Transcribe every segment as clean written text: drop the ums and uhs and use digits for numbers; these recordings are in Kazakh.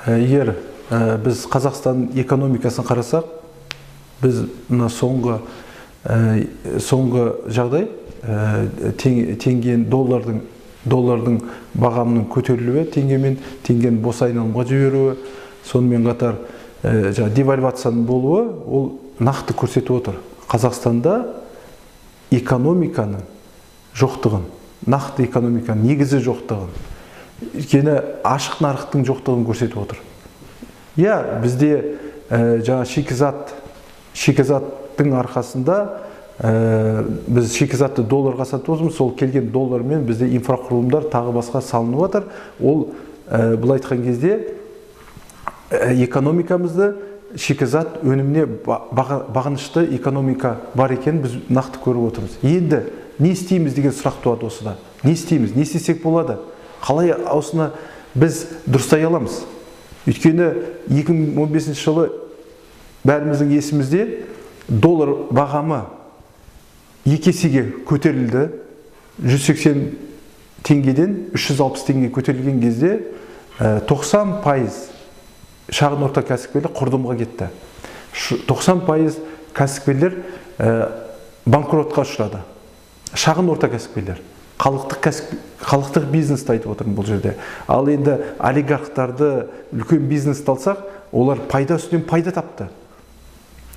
Егер біз Қазақстан экономикасын қарасақ, біз мына соңғы жағдай теңген доллардың бағамының көтерілуі, теңгемен теңгенің бос айналымға жіберуі, сонымен қатар девальвацияның болуы, ол нақты көрсетіп отыр. Қазақстанда экономиканың жоқтығын, нақты экономиканың негізі жоқтығын, өйткені ашық нарықтың жоқтығын көрсетіп отыр. Бізде шикізаттың арқасында біз шикізатты долларға сатып отырмыз, сол келген доллармен бізде инфрақұрылымдар тағы басқа салынып жатыр. Ол бұл айтқан кезде экономикамызды шикізат өніміне бағынышты экономика бар екенін біз нақты көріп отырмыз. Енді не істейміз деген сұрақ туады осыда. Не істейміз? Не істесек болады? Қалай осыны біз дұрыстай аламыз? Өйткені 2015 жылы бәріміздің есімізде доллар бағамы 2 есеге көтерілді. 180 теңгеден 360 теңге көтерілген кезде 90% шағын орта кәсіпкерлер құрдымға кетті. 90% кәсіпкерлер банкротқа ұшырады. Шағын орта кәсіпкерлер. Халықтық бизнесті айтып отырмын бұл жерде. Ал енді олигархтарды, үлкен бизнесті алсақ, олар пайда үстінен пайда тапты.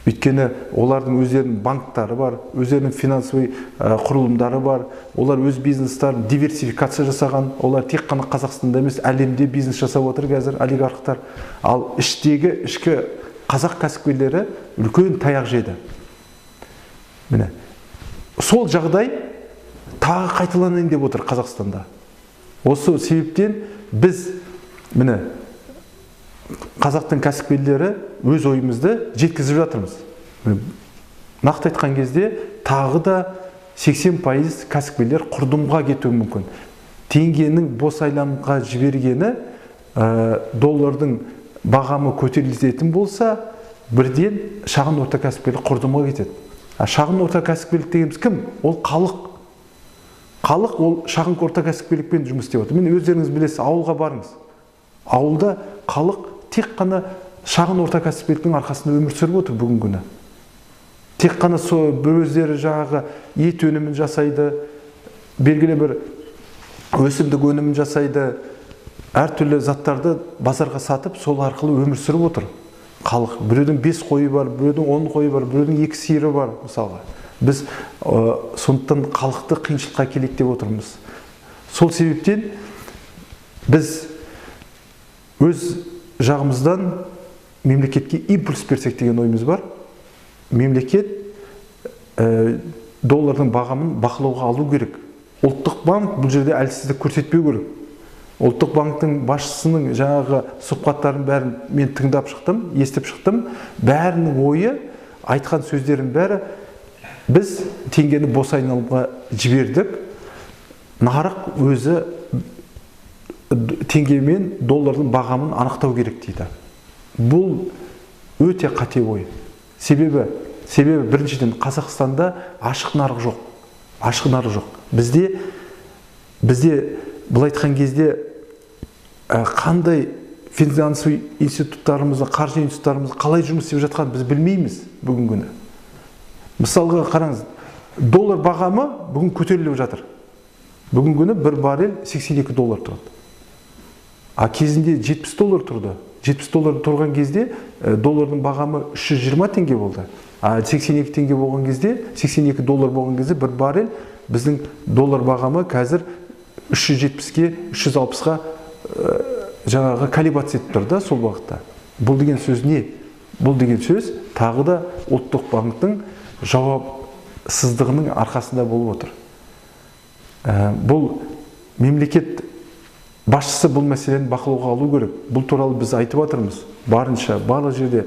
Өйткені олардың өздерінің банктары бар, өздерінің финансовый құрылымдары бар, олар өз бизнестарын диверсификация жасаған, олар тек қана Қазақстанда емес, әлемде бизнес жасап отыр қазір олигархтар. Ал ішкі қазақ кәсіпкерлері үлкен таяқ жеді. Міне, сол жағдай тағы қайталанайын деп отыр Қазақстанда. Осы себептен біз, міне, қазақтың кәсіпкерлері өз ойымызды жеткізіп жатырмыз. Нақты айтқан кезде тағы да 80% кәсіпкерлер құрдымға кетуі мүмкін. Теңгенің бос айналымға жібергені доллардың бағамы көтерілетін болса, бірден шағын орта кәсіпкерлер құрдымға кетеді. Шағын орта кәсіпкерлік дегеніміз кім? Ол халық. Халық ол шағын орта кәсіпкерлікпен жұмыс істеп отыр. Мен өздеріңіз білесіз, ауылға барыңыз. Ауылда халық тек қана шағын орта кәсіпкерліктің арқасында өмір сүріп отыр бүгінгі күні. Тек қана өздері жаңағы ет өнімін жасайды, белгілі бір өсімдік өнімін жасайды, әртүрлі заттарды базарға сатып, сол арқылы өмір сүріп отыр. Халық, біреудің 5 қойы бар, біреудің 10 қойы бар, біреудің 2 сиыры бар, мысалға. Біз сондықтан халықты қиыншылыққа келеді деп отырмыз. Сол себептен біз өз жағымыздан мемлекетке импульс берсек деген ойымыз бар. Мемлекет доллардың бағамын бақылауға алу керек. Ұлттық банк бұл жерде әлсіздік көрсетпеу керек. Ұлттық банктың басшысының жаңағы сұхбаттарын бәрін мен тыңдап шықтым, естіп шықтым. Бәрінің ойы, айтқан сөздердің бәрі, біз теңгені бос айналымға жібердік. Нарық өзі теңге мен доллардың бағамын анықтау керек дейді. Бұл өте қате ой. Себебі біріншіден Қазақстанда ашық нарық жоқ. Ашық нарық жоқ. Бізде бұл айтқан кезде қандай финансовый институттарымызды, қаржы институттарымызды қалай жұмыс істеп жатқанын біз білмейміз бүгінгі күні. Мысалға қараңыз, доллар бағамы бүгін көтеріліп жатыр. Бүгінгі күні бір баррель 82 доллар тұрады. Кезінде 70 доллар тұрды. 70 доллар тұрған кезде доллардың бағамы 320 теңге болды. 82 теңге болған кезде, 82 доллар болған кезде бір баррель біздің доллар бағамы қазір 370-ке, 360-ға жаңағы колебация етіп тұрды сол бағытта. Бұл деген сөз не? Бұл деген сөз тағы да ұлттық банктың жауапсыздығының арқасында болып отыр. Бұл мемлекет басшысы бұл мәселені бақылауға алу керек. Бұл туралы біз айтып жатырмыз. Барынша, барлық жерде.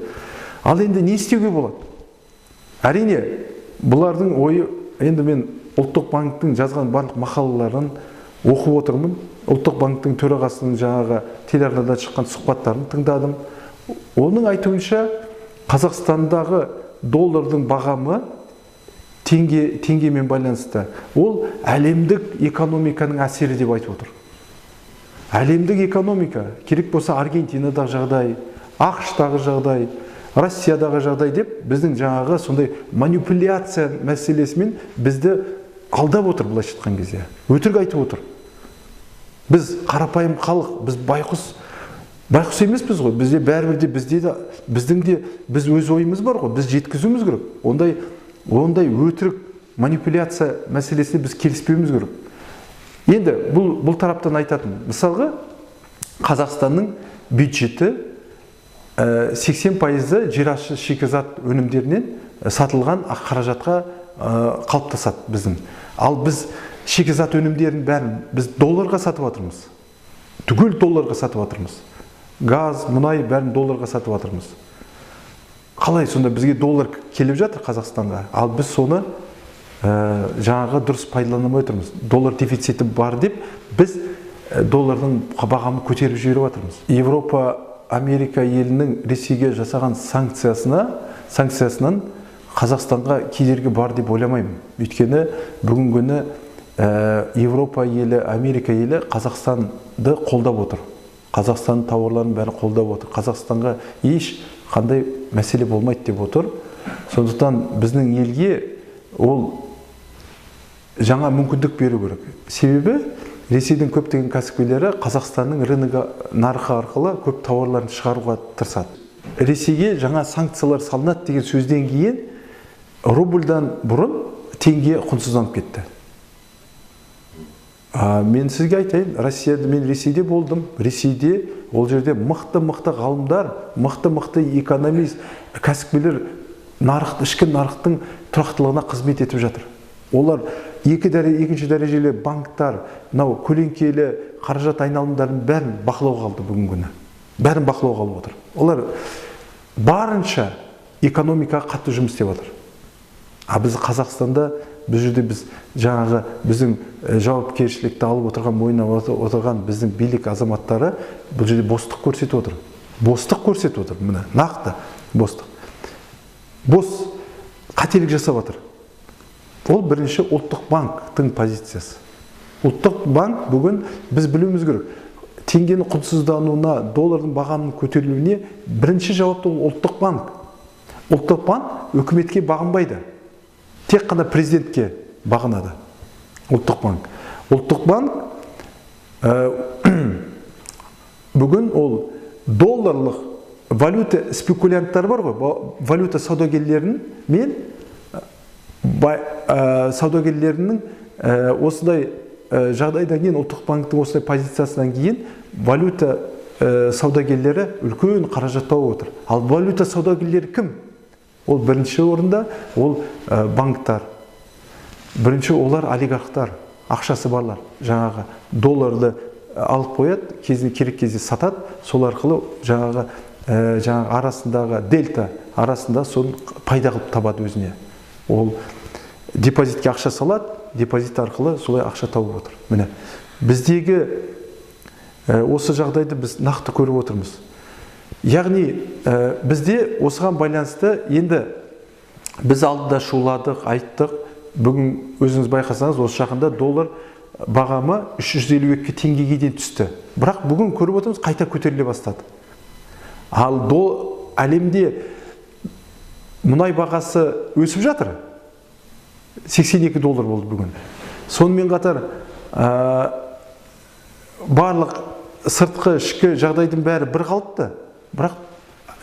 Ал енді не істеуге болады? Әрине, бұлардың ойы, енді мен ұлттық банктың жазған барлық мақалаларын оқып отырмын. Ұлттық банктың төрағасының жаңағы телеарнада шыққан сұхбаттарын тыңдадым. Оның айтуынша Қазақстандағы доллардың бағамы теңгемен байланысты. Ол әлемдік экономиканың әсері деп айтып отыр. әлемдік экономика, керек болса Аргентинадағы жағдай, ақш-тағы жағдай, Россиядағы жағдай деп біздің жаңағы сондай манипуляция мәселесімен бізді алдап отыр, былайша айтқан кезде. Өтірік айтып отыр. Біз қарапайым халық, біз байқұс емеспіз ғой. Бізде бәрібір де біздің де біз өз ойымыз бар ғой. Біз жеткізуіміз керек. Ондай өтірік манипуляция мәселесіне біз келіспеуіміз керек. Енді бұл тараптан айтатын, мысалға Қазақстанның бюджеті 80% жерасты шикізат өнімдерінен сатылған қаражатқа қалыптасады біздің. Ал біз шикізат өнімдерін бәрін біз долларға сатып жатырмыз. Түгел долларға сатып жатырмыз. Газ, мұнай бәрін долларға сатып жатырмыз. Қалай сонда бізге доллар келіп жатыр Қазақстанға, ал біз соны жаңағы дұрыс пайдаланамай отырмыз. Доллар дефициті бар деп біз доллардың бағамын көтеріп жіберіп жатырмыз. Европа, Америка елінің Ресейге жасаған санкциясынан Қазақстанға кедергі бар деп ойламаймын. Өйткені бүгінгі күні Европа елі, Америка елі Қазақстанды қолдап отыр. Қазақстанның тауарларын бәрі қолдап отыр. Қазақстанға еш қандай мәселе болмайды деп отыр. Сондықтан біздің елге ол жаңа мүмкіндік беру керек. Себебі Ресейдің көптеген кәсіпкерлері Қазақстанның нарығы арқылы көп тауарларын шығаруға тырысады. Ресейге жаңа санкциялар салынады деген сөзден кейін рубльдан бұрын теңге құнсызданып кетті. Мен сізге айтайын, мен Ресейде болдым. Ресейде ол жерде мықты ғалымдар, мықты экономист, кәсіпкерлер ішкі нарықтың тұрақтылығына қызмет етіп жатыр. Олар екінші дәрежелі банктар, көлеңкелі қаражат айналымдарын бәрін бақылауға алды бүгінгі күні. Бәрін бақылауға алып отыр. Олар барынша экономикаға қатты жұмыс істеп отыр. Біз Қазақстанда біз жаңағы біздің жауапкершілікті алып отырған, мойнына отырған біздің билік азаматтары бұл жерде бостық көрсетіп отыр. Бостық көрсетіп отыр, міне, нақты бостық. Бос қателік жасап отыр. Ол бірінші ұлттық банктың позициясы. Ұлттық банк бүгін біз білуіміз керек. Теңгенің құнсыздануына, доллардың бағамының көтерілуіне бірінші жауапты ұлттық банк. Ұлттық банк үкіметке бағынбайды. Тек қана президентке бағынады. Ұлттық банк. Ұлттық банк бүгін ол долларлық валюта спекулянттар бар ғой, валюта саудагерлерінің осындай жағдайдан кейін, ұлттық банктың осындай позициясынан кейін валюта саудагерлері үлкен қаражат тауып отыр. Ал валюта саудагерлері кім? Ол бірінші орында ол банктар. Бірінші олар олигархтар, ақшасы барлар. Жаңағы долларды алып қояды, керек кезде сатады, сол арқылы жаңағы арасындағы дельта арасында соны пайда қылып табады өзіне. Ол депозитке ақша салады, депозит арқылы солай ақша тауып отыр. Міне, біздегі осы жағдайды біз нақты көріп отырмыз. Яғни бізде осыған байланысты енді біз алдында шуладық, айттық. Бүгін өзіңіз байқасаңыз, осы жақында доллар бағамы 352 теңгеге дейін түсті. Бірақ бүгін көріп отырмыз, қайта көтеріле бастады. Ал әлемде мұнай бағасы өсіп жатыр. 82 доллар болды бүгін. Сонымен қатар барлық сыртқы ішкі жағдайдың бәрі бір қалыпты, бірақ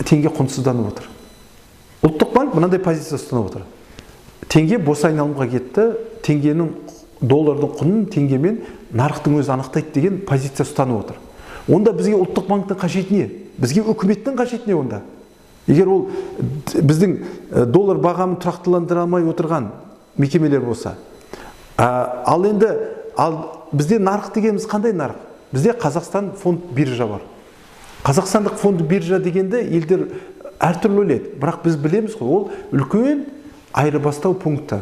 теңге құнсызданып отыр. Ұлттық банк мынандай позиция ұстанып отыр. Теңге бос айналымға кетті, доллардың құнын теңгемен нарықтың өзі анықтайды деген позиция ұстанып отыр. Онда бізге ұлттық банктың қажеті не? Бізге үкіметтің қажеті не онда? Егер ол біздің доллар бағамын тұрақтыландыра алмай отырған мекемелер болса, ал енді бізде нарық дегеніміз қандай нарық? Бізде Қазақстан фонд биржа бар. Қазақстандық фонд биржа дегенде елдер әртүрлі ойлайды. Бірақ біз білеміз ғой, ол үлкен айырбастау пункті.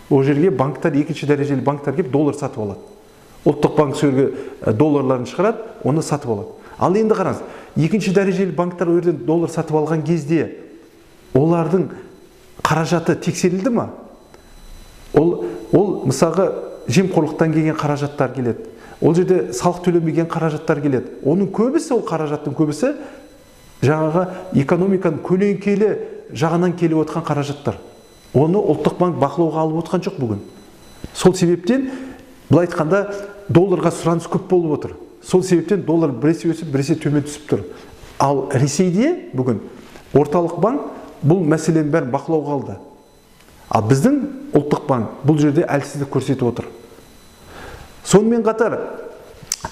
Ол жерге банктар, екінші дәрежелі банктар келіп доллар сатып алады. Ұлттық банк сөзге долларларын шығарады, оны сатып алады. Ал енді қараңыз, екінші дәрежелі банктар өрден доллар сатып алған кезде олардың қаражаты тексерілді ма? Ол мысалға жемқорлықтан келген қаражаттар келеді. Ол жерде салық төленбеген қаражаттар келеді. Оның көбісі, ол қаражаттың көбісі жаңағы экономиканың көлеңкелі жағынан келіп отқан қаражаттар. Оны ұлттық банк бақылауға алып отқан жоқ бүгін. Сол себептен, былай айтқанда, долларға сұраныс көп болып отыр. Сол себептен доллар біресе өсіп, біресе төмен түсіп тұр. Ал Ресейде бүгін орталық банк бұл мәселенің бәрін бақылауға алды. Ал біздің ұлттық банк бұл жерде әлсіздік көрсетіп отыр. Сонымен қатар,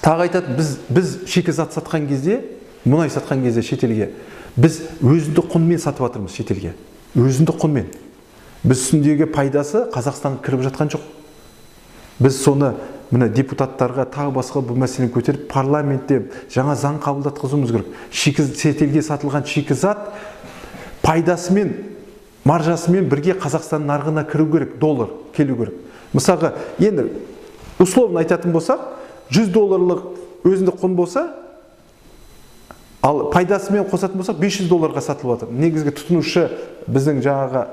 тағы айтады, біз шикізат сатқан кезде, мұнай сатқан кезде шетелге, біз өзіндік құнмен сатып жатырмыз шетелге. Өзіндік құнмен. Біз үстіндегі пайдасы Қазақстанға кіріп жатқан жоқ. Біз соны мына депутаттарға тағы басқа бұл мәселені көтеріп, парламентте жаңа заң қабылдатқызуымыз керек. Шетелге сатылған шикізат пайдасымен, маржасымен бірге Қазақстан нарығына кіру керек, доллар келу керек. Мысалға, енді условно айтатын болсақ, 100 долларлық өзіндік құн болса, ал пайдасымен қосатын болсақ, 500 долларға сатылып жатыр. Негізгі тұтынушы біздің жаңағы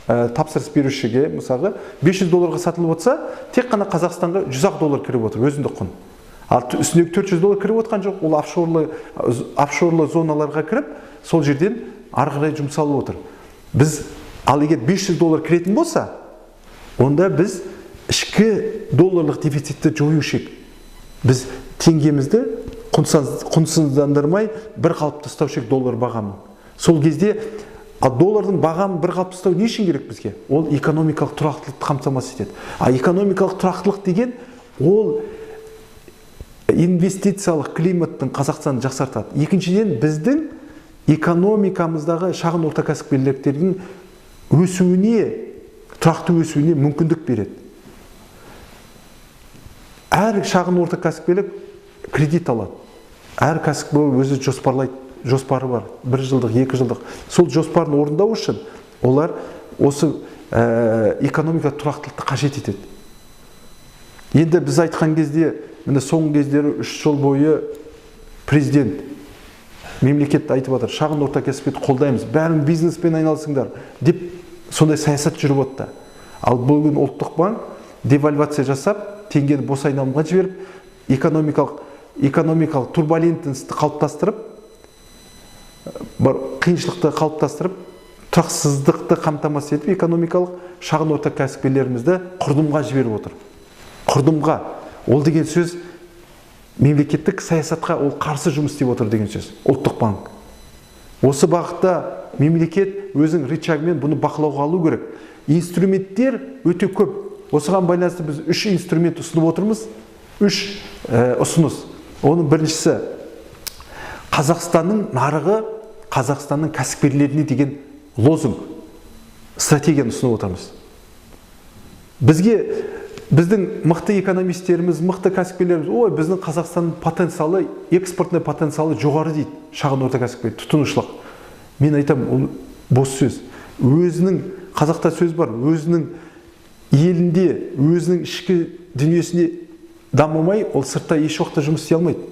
тапсырыс берушіге, мысалға, 500 долларға сатылып отса, тек қана Қазақстанға 100 доллар кіріп отыр, өзіндік құн. Ал үстіндегі 400 доллар кіріп отқан жоқ, ол офшорлы зоналарға кіріп, сол жерден ары қарай жұмсалып отыр. Біз, ал егер 500 доллар кіретін болса, онда біз ішкі долларлық дефицитті жоюшы едік. Біз теңгемізді құнсыздандырмай бір қалыпты ұстаушы едік доллар бағамын. Сол кезде доллардың бағамын бір қалыпты ұстау не үшін керек бізге? Ол экономикалық тұрақтылықты қамтамасыз етеді. Экономикалық тұрақтылық деген ол инвестициялық климаттың Қазақстанды жақсартады. Екіншіден, біздің экономикамыздағы шағын орта кәсіпкерліктердің өсуіне, тұрақты өсуіне мүмкіндік береді. Әр шағын орта кәсіпкерлік кредит алады. Әр кәсіпкер өзі жоспары бар, 1 жылдық, 2 жылдық. Сол жоспарын орындау үшін олар осы экономика тұрақтылықты қажет етеді. Енді біз айтқан кезде, міне соңғы кездері 3 жыл бойы президент мемлекет айтып отыр, шағын орта кәсіпкерді қолдаймыз, бәрін бизнеспен айналысыңдар деп сондай саясат жүріп отты. Ал бүгін ұлттық банк девальвация жасап, теңгені бос айналымға жіберіп, экономикалық турбулентностьті қалыптастырып, қиыншылықты қалыптастырып, тұрақсыздықты қамтамасыз етіп, экономикалық шағын орта кәсіпкерлерімізді құрдымға жіберіп отыр. Құрдымға. Ол деген сөз мемлекеттік саясатқа ол қарсы жұмыс істеп отыр деген сөз. Ұлттық банк. Осы бағытта мемлекет өзінің рычагымен бұны бақылауға алу керек. Инструменттер өте көп. Осыған байланысты біз 3 инструмент ұсынып отырмыз. 3 ұсыныс. Оның біріншісі Қазақстанның нарығы, Қазақстанның кәсіпкерлеріне деген лозунг, стратегияны ұсынып отырмыз. Біздің мықты экономистеріміз, мықты кәсіпкерлеріміз, ой, біздің Қазақстанның потенциалы, экспортный потенциалы жоғары дейді, шағын орта кәсіпкер, тұтынушылық. Мен айтам, ол бос сөз. Өзінің, қазақта сөз бар, өзінің елінде, өзінің ішкі дүниесіне дамымай, ол сыртта еш уақытта жұмыс істей алмайды.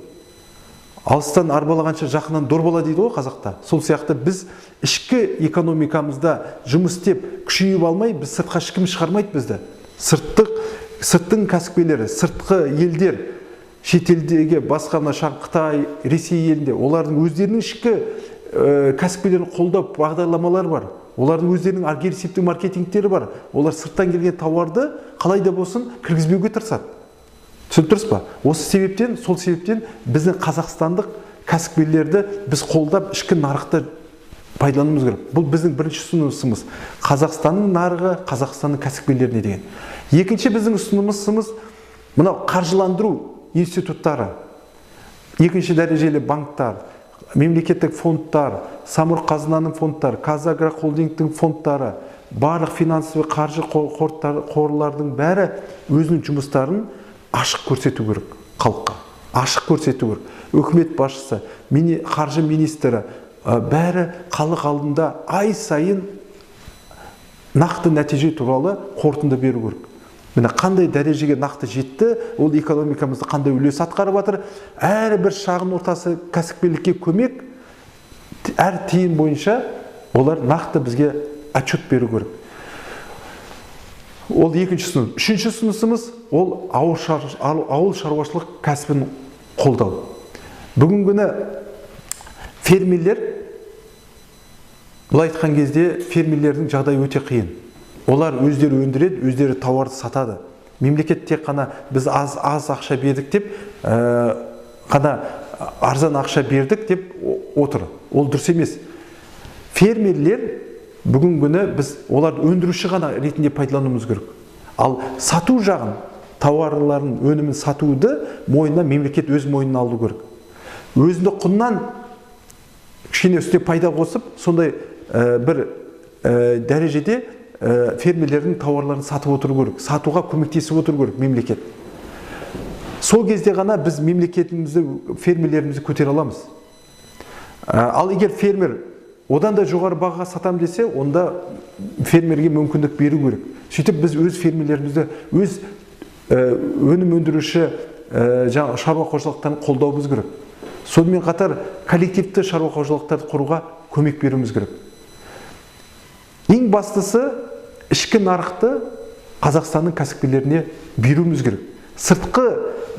Алыстан арбалағанша жақыннан дорбала дейді ғой қазақта. Сол сияқты біз ішкі экономикамызда жұмыс істеп, күшейіп алмай, біз сыртқа ешкім шығармайды бізді. Сырттың кәсіпкерлері, сыртқы елдер, шетелдегі басқа Қытай, Ресей елінде, олардың өздерінің ішкі кәсіпкерлерін қолдап бағдарламалар бар. Олардың өздерінің агрессивті маркетингтері бар. Олар сырттан келген тауарды қалай да болсын кіргізбеуге тырысады. Түсініп тұрсыз ба? Осы себептен, сол себептен біздің қазақстандық кәсіпкерлерді біз қолдап ішкі нарықты пайдалануымыз керек. Бұл біздің бірінші ұсынысымыз. Қазақстанның нарығы, Қазақстанның кәсіпкерлеріне деген. Екінші біздің ұсынысымыз мынау қаржыландыру институттары, екінші дәрежелі банктар, мемлекеттік фондтар, Самұрық қазынаның фондтары, Қазагро холдингтің фондтары, барлық финансовый қаржы қорлардың бәрі өзінің жұмыстарын ашық көрсету керек халыққа. Ашық көрсету керек. Үкімет басшысы, қаржы министрі, бәрі халық алдында ай сайын нақты нәтиже туралы қорытынды беру керек. Міне қандай дәрежеге нақты жетті, ол экономикамызды қандай үлес атқарып жатыр, әрбір шағын ортасы кәсіпкерлікке көмек, әр тиын бойынша олар нақты бізге отчет беру керек. Ол екінші ұсыныс. Үшінші ұсынысымыз ол ауыл шаруашылық кәсібін қолдау. Бүгінгі күні фермерлер, былай айтқан кезде фермерлердің жағдайы өте қиын. Олар өздері өндіреді, өздері тауарды сатады. Мемлекет тек қана біз аз ақша бердік деп, қана арзан ақша бердік деп отыр. Ол дұрыс емес. Фермерлер бүгінгі күні біз оларды өндіруші ғана ретінде пайдалануымыз керек. Ал сату жағын, тауарларын, өнімін сатуды мойнына мемлекет өз мойнына алу керек. Өзінде құннан кішкене үстіне пайда қосып, сондай бір дәрежеде фермерлердің тауарларын сатып отыру керек, сатуға көмектесіп отыру керек мемлекет. Сол кезде ғана біз мемлекетімізді, фермерлерімізді көтере аламыз. Ал егер фермер одан да жоғары бағаға сатам десе, онда фермерге мүмкіндік беру керек. Сөйтіп біз өз фермерлерімізді, өз өнім өндіруші шаруа қожалықтарын қолдауымыз керек. Сонымен қатар коллективті шаруа қожалықтарды құруға көмек беруіміз керек. Ең бастысы ішкі нарықты Қазақстанның кәсіпкерлеріне беруіміз керек. Сыртқы,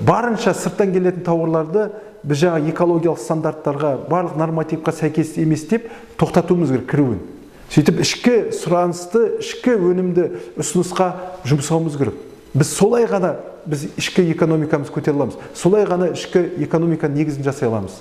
барынша сырттан келетін тауарларды біз жаңа экологиялық стандарттарға, барлық нормативқа сәйкес емес деп тоқтатуымыз керек кіруін. Сөйтіп ішкі сұранысты, ішкі өнімді ұсынысқа жұмсауымыз керек. Біз солай ғана біз ішкі экономикамыз көтере аламыз. Солай ғана ішкі экономика негізін жасай аламыз.